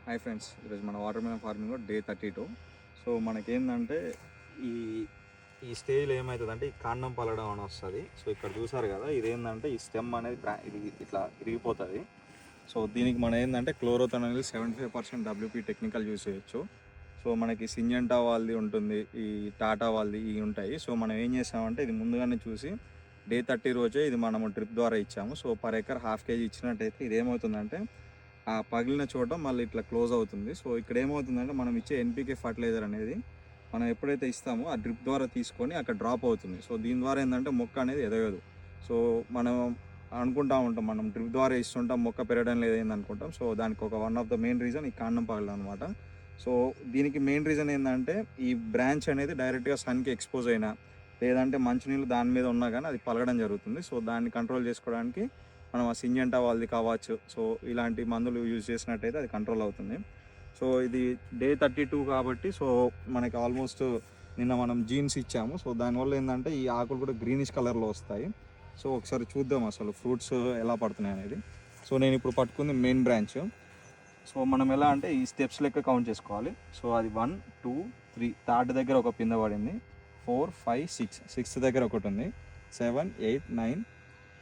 Hi friends, ఈరోజు మన water melon ఫార్మింగ్లో day 32. So మనకేంటంటే ఈ ఈ స్టేజ్లో ఏమవుతుందంటే ఈ కాండం పలడం అని వస్తుంది. సో ఇక్కడ చూసారు కదా, ఇదేంటంటే ఈ స్టెమ్ అనేది ఇది ఇట్లా ఇరిగిపోతుంది. సో దీనికి మనం ఏంటంటే క్లోరోథనాల్ 75% WP టెక్నికల్ యూస్ చేయొచ్చు. సో మనకి సింజెంటా వాళ్ళది ఉంటుంది, ఈ టాటా వాళ్ళది ఇవి ఉంటాయి. సో మనం ఏం చేసామంటే ఇది ముందుగానే చూసి డే 30 రోజే ఇది మనము డ్రిప్ ద్వారా ఇచ్చాము. సో పర్ ఎకర్ 1/2 kg ఇచ్చినట్టయితే ఇది ఏమవుతుందంటే ఆ పగిలిన చోట మళ్ళీ ఇట్లా క్లోజ్ అవుతుంది. సో ఇక్కడ ఏమవుతుందంటే మనం ఇచ్చే NPK ఫర్టిలైజర్ అనేది మనం ఎప్పుడైతే ఇస్తామో ఆ డ్రిప్ ద్వారా తీసుకొని అక్కడ డ్రాప్ అవుతుంది. సో దీని ద్వారా ఏంటంటే మొక్క అనేది ఎదగదు. సో మనం అనుకుంటా ఉంటాం, మనం డ్రిప్ ద్వారా ఇస్తుంటాం, మొక్క పెరగడం లేదేంది అనుకుంటాం. సో దానికి ఒక one of the main reason ఈ కాండం పగలడం అనమాట. సో దీనికి మెయిన్ రీజన్ ఏంటంటే ఈ బ్రాంచ్ అనేది డైరెక్ట్గా సన్కి ఎక్స్పోజ్ అయినా లేదంటే మంచినీళ్ళు దాని మీద ఉన్నా కానీ అది పలగడం జరుగుతుంది. సో దాన్ని కంట్రోల్ చేసుకోవడానికి మనం ఆ సింజెంటా వాళ్ళది కావచ్చు, సో ఇలాంటి మందులు యూజ్ చేసినట్టయితే అది కంట్రోల్ అవుతుంది. సో ఇది డే 32 కాబట్టి సో మనకి ఆల్మోస్ట్ నిన్న మనం జీన్స్ ఇచ్చాము. సో దానివల్ల ఏంటంటే ఈ ఆకులు కూడా గ్రీనిష్ కలర్లో వస్తాయి. సో ఒకసారి చూద్దాం అసలు ఫ్రూట్స్ ఎలా పడుతున్నాయి అనేది. సో నేను ఇప్పుడు పట్టుకుంది మెయిన్ బ్రాంచ్. సో మనం ఎలా అంటే ఈ స్టెప్స్ లెక్క కౌంట్ చేసుకోవాలి. సో అది 1 2 3, థర్డ్ దగ్గర ఒక పింద పడింది, 4 5 6, 6th దగ్గర ఒకటి ఉంది, 7 8 9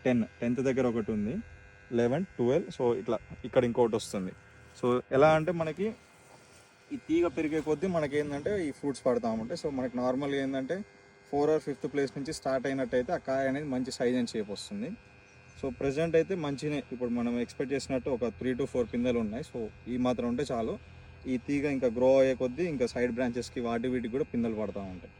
10, 10th దగ్గర ఒకటి ఉంది, 11 12. సో ఇట్లా ఇక్కడ ఇంకోటి వస్తుంది. సో ఎలా అంటే మనకి ఈ తీగ పెరిగే కొద్దీ మనకి ఏంటంటే ఈ ఫ్రూట్స్ పడతా ఉంటాయి. సో మనకి నార్మల్గా ఏంటంటే 4 or 5th ప్లేస్ నుంచి స్టార్ట్ అయినట్టయితే ఆ కాయ అనేది మంచి సైజ్ అండ్ షేప్ వస్తుంది. సో ప్రజెంట్ అయితే మంచినే, ఇప్పుడు మనం ఎక్స్పెక్ట్ చేసినట్టు ఒక 3 to 4 పిందెలు ఉన్నాయి. సో ఈ మాత్రం ఉంటే చాలు. ఈ తీగ ఇంకా గ్రో అయ్యే కొద్దీ ఇంకా సైడ్ బ్రాంచెస్కి వాటి వీటికి కూడా పిందెలు పడతా ఉంటాయి.